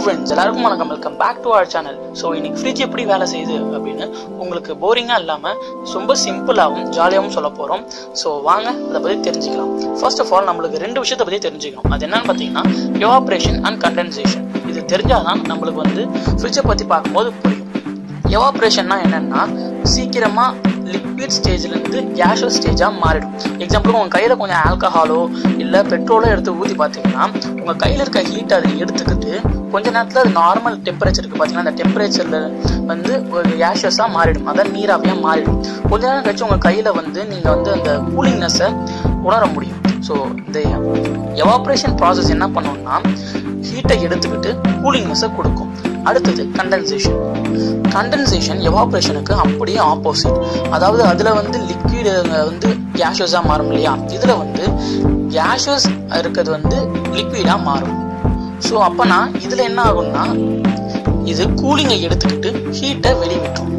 Friends, எல்லாருக்கும் வணக்கம். Welcome back to our channel. So இன்னைக்கு ஃப்ரிட்ஜ் எப்படி வேலை செய்யுது அப்படின்னு உங்களுக்கு போரிங்காக இல்லாமல் ரொம்ப சிம்பிளாகவும் ஜாலியாகவும் சொல்ல போகிறோம். ஸோ வாங்க அதை பற்றி தெரிஞ்சுக்கலாம். ஃபர்ஸ்ட் ஆஃப் ஆல் நம்மளுக்கு ரெண்டு விஷயத்தை பற்றி தெரிஞ்சுக்கணும். அது என்னன்னு பார்த்தீங்கன்னா எவாப்ரேஷன் அண்ட் கண்டென்சேஷன். இது தெரிஞ்சாதான் நம்மளுக்கு ஃப்ரிட்ஜை பற்றி பார்க்கும்போது புரியும். எவாப்ரேஷன்னா என்னென்னா சீக்கிரமாக லிக்விட் ஸ்டேஜ்லேருந்து கேஷுவல் ஸ்டேஜாக மாறிடும். எக்ஸாம்பிளுக்கு உங்கள் கையில் கொஞ்சம் ஆல்கஹாலோ இல்லை பெட்ரோலோ எடுத்து ஊற்றி பார்த்தீங்கன்னா உங்கள் கையில் இருக்க ஹீட் அதை எடுத்துக்கிட்டு கொஞ்ச நேரத்தில் அது நார்மல் டெம்பரேச்சருக்கு பார்த்தீங்கன்னா அந்த டெம்பரேச்சரில் ஒரு கேஷுவஸாக மாறிடும். அதான் நீராவியாக மாறிடும். கொஞ்ச நேரம் கழிச்சு உங்கள் கையில் நீங்கள் அந்த கூலிங்னஸை உணர முடியும். ஸோ இந்த எவாப்ரேஷன் ப்ராசஸ் என்ன பண்ணோம்னா ஹீட்டை எடுத்துக்கிட்டு கூலிங்னஸை கொடுக்கும். அடுத்தது கண்டென்சேஷன் எவாப்ரேஷனுக்கு அப்படியே ஆப்போசிட். அதாவது அதில் லிக்விட் கேஷுவஸாக மாறும் இல்லையா, இதில் கேஷுவஸ் இருக்கிறது லிக்விடாக மாறும். ஸோ அப்போனா இதில் என்ன ஆகும்னா இது கூலிங்கை எடுத்துக்கிட்டு ஹீட்டை வெளிவிட்டுரும்.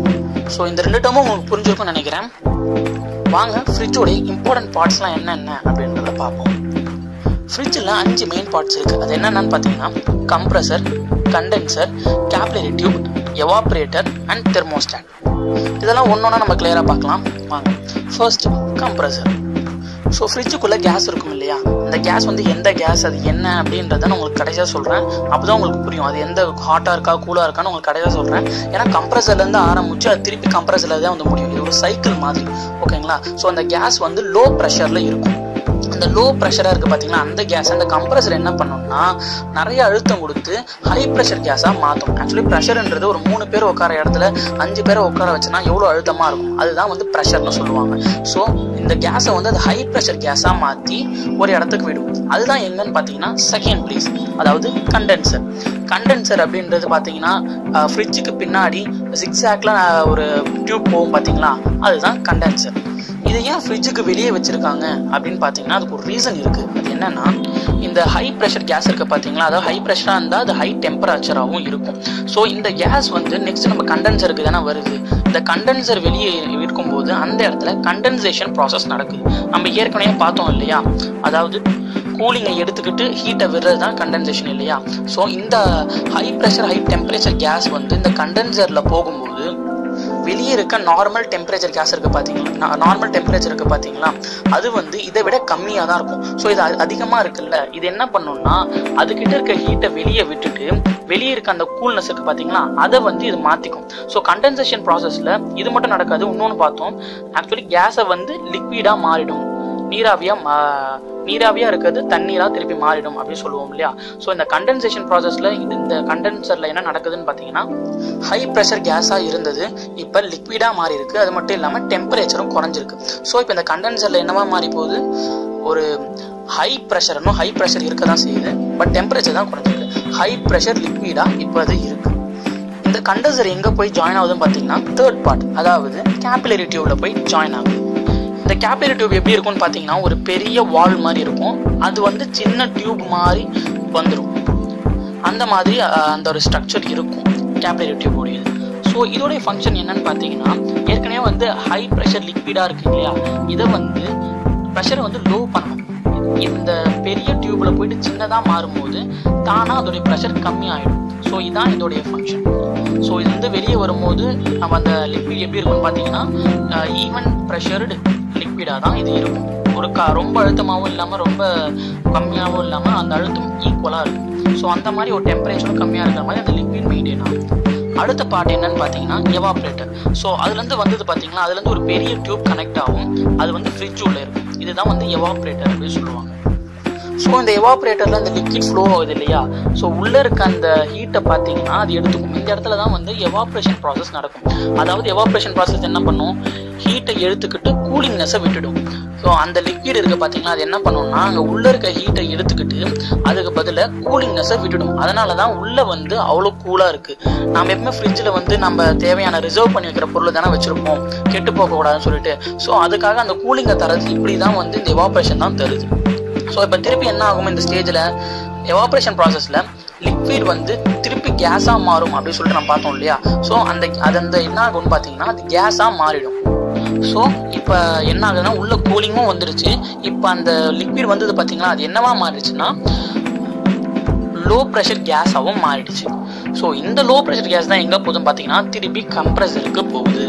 ஸோ இந்த ரெண்டு டேர்மும் உங்களுக்கு புரிஞ்சிருக்கும்னு நினைக்கிறேன். வாங்க ஃப்ரிட்ஜோடைய இம்பார்ட்டன்ட் பார்ட்ஸ்லாம் என்னென்ன அப்படின்றத பார்ப்போம். ஃப்ரிட்ஜில் 5 மெயின் பார்ட்ஸ் இருக்குது. அது என்னென்னு பார்த்தீங்கன்னா compressor, condenser, capillary tube, evaporator and thermostat. இதெல்லாம் ஒன்றொன்னா நம்ம கிளியராக பார்க்கலாம். வாங்க. First compressor. ஸோ ஃப்ரிட்ஜுக்குள்ளே கேஸ் இருக்கும் இல்லையா, அந்த கேஸ் எந்த கேஸ் அது என்ன அப்படின்றத நான் உங்களுக்கு கடைசியாக சொல்கிறேன். அப்போ தான் உங்களுக்கு புரியும் அது எந்த ஹாட்டாக இருக்கா கூலாக இருக்கான்னு உங்களுக்கு கடைசியாக சொல்கிறேன். ஏன்னா கம்ப்ரஸர்லேருந்து ஆரம்பிச்சு அது திருப்பி கம்ப்ரஸரில் தான் முடியும். இது ஒரு சைக்கிள் மாதிரி, ஓகேங்களா. ஸோ அந்த கேஸ் லோ ப்ரெஷரில் இருக்கும். அந்த லோ ப்ரெஷராக இருக்குது பார்த்தீங்கன்னா அந்த கேஸ் அந்த கம்ப்ரஸர் என்ன பண்ணணும்னா நிறைய அழுத்தம் கொடுத்து ஹை ப்ரெஷர் கேஸாக மாற்றும். ஆக்சுவலி ப்ரெஷர்ன்றது ஒரு 3 பேர் உட்கார இடத்துல 5 பேரை உட்கார வச்சுன்னா எவ்வளோ அழுத்தமாக இருக்கும், அதுதான் ப்ரெஷர்னு சொல்லுவாங்க. ஸோ இந்த கேஸை அது ஹை ப்ரெஷர் கேஸாக மாற்றி ஒரு இடத்துக்கு விடும். அதுதான் எங்கன்னு பார்த்தீங்கன்னா செகண்ட் பிளேஸ், அதாவது கண்டென்சர். கண்டென்சர் அப்படின்றது பார்த்தீங்கன்னா ஃப்ரிட்ஜுக்கு பின்னாடி சிக்ஸாக்ல ஒரு டியூப் போகும் பார்த்தீங்களா, அதுதான் கண்டென்சர். இதை ஏன் ஃப்ரிட்ஜுக்கு வெளியே வச்சிருக்காங்க அப்படின்னு பார்த்தீங்கன்னா அதுக்கு ஒரு ரீசன் இருக்குது. அது என்னன்னா இந்த ஹை ப்ரெஷர் கேஸ் இருக்குது பார்த்தீங்களா, அதாவது ஹை ப்ரெஷராக இருந்தால் அது ஹை டெம்பரேச்சராகவும் இருக்கும். ஸோ இந்த கேஸ் நெக்ஸ்ட் நம்ம கண்டென்சருக்கு தானே வருது. இந்த கண்டென்சர் வெளியே இருக்கும்போது அந்த இடத்துல கண்டென்சேஷன் ப்ராசஸ் நடக்குது. நம்ம ஏற்கனவே பார்த்தோம் இல்லையா, அதாவது கூலிங்கை எடுத்துக்கிட்டு ஹீட்டை விடுறது தான் கண்டென்சேஷன் இல்லையா. ஸோ இந்த high pressure high temperature gas இந்த கண்டென்சரில் போகும்போது வெளியே இருக்க நார்மல் டெம்பரேச்சர் கேஸ் இருக்குது பார்த்தீங்களா, நார்மல் டெம்பரேச்சர் இருக்குது பார்த்தீங்களா, அது இதை விட கம்மியாக தான் இருக்கும். ஸோ இது அதிகமாக இருக்குல்ல, இது என்ன பண்ணும்னா அதுக்கிட்ட இருக்க ஹீட்டை வெளியே விட்டுட்டு வெளியே இருக்க அந்த கூல்னஸ் இருக்குது பார்த்தீங்களா, அதை இது மாற்றிக்கும். ஸோ கண்டென்சேஷன் ப்ராசஸில் இது மட்டும் நடக்காது. இன்னொன்று பார்த்தோம், ஆக்சுவலி கேஸை லிக்விடாக மாறிடும். நீராவியாக இருக்கிறது தண்ணீராக திருப்பி மாறிடும் அப்படின்னு சொல்லுவோம் இல்லையா. ஸோ இந்த கண்டென்சேஷன் ப்ராசஸில் இந்த கண்டென்சரில் என்ன நடக்குதுன்னு பார்த்தீங்கன்னா ஹை ப்ரெஷர் கேஸாக இருந்தது இப்போ லிக்விடாக மாறி இருக்கு. அது மட்டும் இல்லாமல் டெம்பரேச்சரும் குறைஞ்சிருக்கு. ஸோ இப்போ இந்த கண்டென்சரில் என்னவா மாறி போகுது, ஒரு ஹை ப்ரெஷர் இருக்க தான் செய்யுது, பட் டெம்பரேச்சர் தான் குறைஞ்சிருக்கு. ஹை ப்ரெஷர் லிக்விடாக இப்போ அது இருக்கு. இந்த கண்டென்சர் எங்கே போய் ஜாயின் ஆகுதுன்னு பார்த்தீங்கன்னா தேர்ட் பார்ட், அதாவது கேபிலரி டியூப்ல போய் ஜாயின் ஆகுது. இந்த கேபிலரி டியூப் எப்படி இருக்கும்னு பார்த்தீங்கன்னா ஒரு பெரிய வால் மாதிரி இருக்கும். அது சின்ன டியூப் மாதிரி வந்துடும். அந்த மாதிரி அந்த ஒரு ஸ்ட்ரக்சர் இருக்கும் கேபிலரி டியூப் உடையது. ஸோ இதோடைய ஃபங்க்ஷன் என்னன்னு பார்த்தீங்கன்னா ஏற்கனவே ஹை ப்ரெஷர் லிக்விடாக இருக்கு இல்லையா, இதை ப்ரெஷரை லோ பண்ணணும். இந்த பெரிய டியூப்ல போயிட்டு சின்னதாக மாறும்போது தானாக அதோடைய ப்ரெஷர் கம்மியாகிடும். ஸோ இதுதான் இதோடைய ஃபங்க்ஷன். ஸோ இது வெளியே வரும்போது நம்ம அந்த லிக்விட் எப்படி இருக்குன்னு பார்த்தீங்கன்னா ஈவன் ப்ரெஷர்டு லிக்விடாக தான் இது இருக்கும். ஒரு ரொம்ப அழுத்தமாகவும் இல்லாமல் ரொம்ப கம்மியாகவும் இல்லாமல் அந்த அழுத்தம் ஈக்குவலாக இருக்கும். ஸோ அந்த மாதிரி ஒரு டெம்பரேச்சரும் கம்மியாக இருக்கிற மாதிரி அந்த லிக்விட் மெயின்டைன் ஆகும். அடுத்த பார்ட் என்னன்னு பார்த்தீங்கன்னா எவாப்ரேட்டர். ஸோ அதுலேருந்து பார்த்தீங்கன்னா அதுலேருந்து ஒரு பெரிய டியூப் கனெக்ட் ஆகும். அது ஃப்ரிட்ஜ் உள்ள இருக்கும். இதுதான் எவாப்ரேட்டர் அப்படின்னு சொல்லுவாங்க. ஸோ இந்த எவாப்ரேட்டரில் அந்த லிக்விட் ஃப்ளோ ஆகுது இல்லையா, ஸோ உள்ளே இருக்க அந்த ஹீட்டை பார்த்தீங்கன்னா அது எடுத்துக்கும். இந்த இடத்துல தான் எவாப்ரேஷன் ப்ராசஸ் நடக்கும். அதாவது எவாப்ரேஷன் ப்ராசஸ் என்ன பண்ணும், ஹீட்டை எடுத்துக்கிட்டு கூலிங்னஸை விட்டுடும். ஸோ அந்த லிக்விட் இருக்குது பார்த்தீங்கன்னா அது என்ன பண்ணும்னா அங்கே உள்ளே இருக்க ஹீட்டை எடுத்துக்கிட்டு அதுக்கு பதிலாக கூலிங்னஸை விட்டுடும். அதனால தான் உள்ளே அவ்வளோ கூலாக இருக்குது. நம்ம எப்பவுமே ஃப்ரிட்ஜில் நம்ம தேவையான ரிசர்வ் பண்ணி வைக்கிற பொருள் தானே வச்சுருப்போம், கெட்டு போகக்கூடாதுன்னு சொல்லிட்டு. ஸோ அதுக்காக அந்த கூலிங்கை தரது இப்படி தான் இந்த எவாப்ரேஷன் தான் தருது. ஸோ இப்போ திருப்பி என்ன ஆகும், இந்த ஸ்டேஜில் எவாப்ரேஷன் ப்ராசஸில் லிக்விட் திருப்பி கேஸாக மாறும் அப்படின்னு சொல்லிட்டு நம்ம பார்த்தோம் இல்லையா. ஸோ அந்த என்ன ஆகும்னு பார்த்தீங்கன்னா அது கேஸாக மாறிடும். ஸோ இப்போ என்ன ஆகுதுன்னா உள்ள கூலிங்கும் வந்துருச்சு. இப்போ அந்த லிக்விட் பார்த்தீங்கன்னா அது என்னவா மாறிடுச்சுன்னா லோ ப்ரெஷர் கேஸாகவும் மாறிடுச்சு. ஸோ இந்த லோ ப்ரெஷர் கேஸ் தான் எங்கே போகுதுன்னு பார்த்தீங்கன்னா திருப்பி கம்ப்ரஸருக்கு போகுது.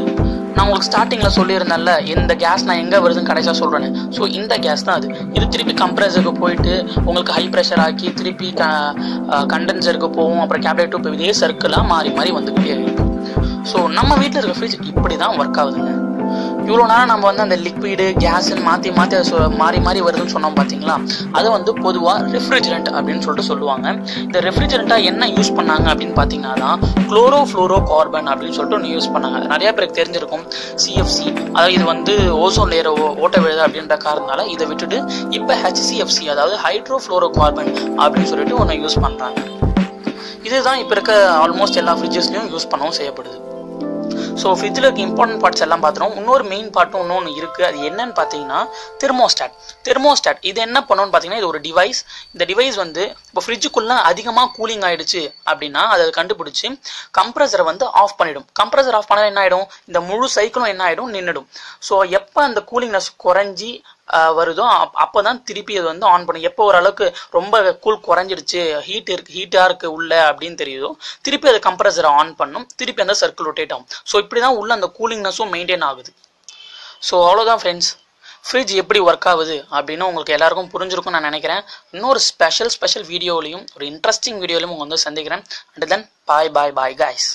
நான் உங்களுக்கு ஸ்டார்டிங்கில் சொல்லியிருந்தேன்ல இந்த கேஸ் நான் எங்கே வருதுன்னு கடைசியாக சொல்கிறேன்னு. ஸோ இந்த கேஸ் தான் அது. இது திருப்பி கம்ப்ரஸருக்கு போயிட்டு உங்களுக்கு ஹை ப்ரெஷர் ஆக்கி திருப்பி கண்டென்சருக்கு போகும், அப்புறம் கேபிலேட்டு போய் இதே சர்க்கிளாக மாறி மாறி வந்துக்கிட்டே இருக்கும். ஸோ நம்ம வீட்டில் இருக்க ஃப்ரிட்ஜ் இப்படி தான் ஒர்க் ஆகுதுங்க. இவ்வளோ நேரம் நம்ம வந்து அந்த லிக்விடு கேஸுன்னு மாற்றி மாறி மாறி வருதுன்னு சொன்னோம் பார்த்தீங்களா, அதை வந்து பொதுவாக ரெஃப்ரிஜரண்ட் அப்படின்னு சொல்லிட்டு சொல்லுவாங்க. இந்த ரெஃப்ரிஜரண்ட்டாக என்ன யூஸ் பண்ணாங்க அப்படின்னு பார்த்தீங்கன்னா தான் குளோரோஃப்ளோரோ கார்பன் அப்படின்னு சொல்லிட்டு ஒன்று யூஸ் பண்ணாங்க. அது நிறைய பேருக்கு தெரிஞ்சிருக்கும். CFC, அதாவது இது வந்து ஓசோன் லேயரை ஓட்ட விழுது அப்படின்ற காரணத்தால இதை விட்டுட்டு இப்போ HCFC, அதாவது ஹைட்ரோஃப்ளோரோ கார்பன் அப்படின்னு சொல்லிட்டு ஒன்று யூஸ் பண்ணுறாங்க. இதுதான் இப்போ இருக்க ஆல்மோஸ்ட் எல்லா ஃப்ரிட்ஜஸ்லையும் யூஸ் பண்ணவும் செய்யப்படுது. ஸோ ஃப்ரிட்ஜில் இருக்க இம்பார்ட்டன்ட் பார்ட்ஸ் எல்லாம் பார்த்துறோம். இன்னொரு மெயின் பார்ட்டும் இன்னொன்று இருக்குது. அது என்னன்னு பார்த்தீங்கன்னா தெர்மோஸ்டாட். இது என்ன பண்ணணும்னு பார்த்தீங்கன்னா இது ஒரு டிவைஸ். இந்த டிவைஸ் வந்து இப்போ ஃப்ரிட்ஜுக்குள்ளே அதிகமாக கூலிங் ஆகிடுச்சு அப்படின்னா அதை கண்டுபிடிச்சி கம்ப்ரஸரை வந்து ஆஃப் பண்ணிடும். கம்ப்ரஸர் ஆஃப் பண்ணால் என்ன ஆகிடும், இந்த முழு சைக்கிளும் என்ன ஆகிடும், நின்றுடும். ஸோ எப்போ அந்த கூலிங்னஸ் குறைஞ்சி வருதோ அப்போ தான் திருப்பி அது வந்து ஆன் பண்ணும். எப்போ ஓரளவுக்கு ரொம்ப கூல் குறைஞ்சிடுச்சு, ஹீட்டாக இருக்குது உள்ள அப்படின்னு தெரியுதோ திருப்பி அது கம்ப்ரஸரை ஆன் பண்ணும், திருப்பி அந்த சர்க்கிள் ரொட்டேட் ஆகும். ஸோ இப்படி தான் உள்ள அந்த கூலிங்னஸும் மெயின்டைன் ஆகுது. ஸோ அவ்வளோதான் ஃப்ரெண்ட்ஸ், ஃப்ரிட்ஜ் எப்படி ஒர்க் ஆகுது அப்படின்னு உங்களுக்கு எல்லாருக்கும் புரிஞ்சிருக்கும் நான் நினைக்கிறேன். இன்னொரு ஸ்பெஷல் வீடியோலையும் ஒரு இன்ட்ரெஸ்டிங் வீடியோலையும் உங்க வந்து சந்திக்கிறேன். And then bye guys.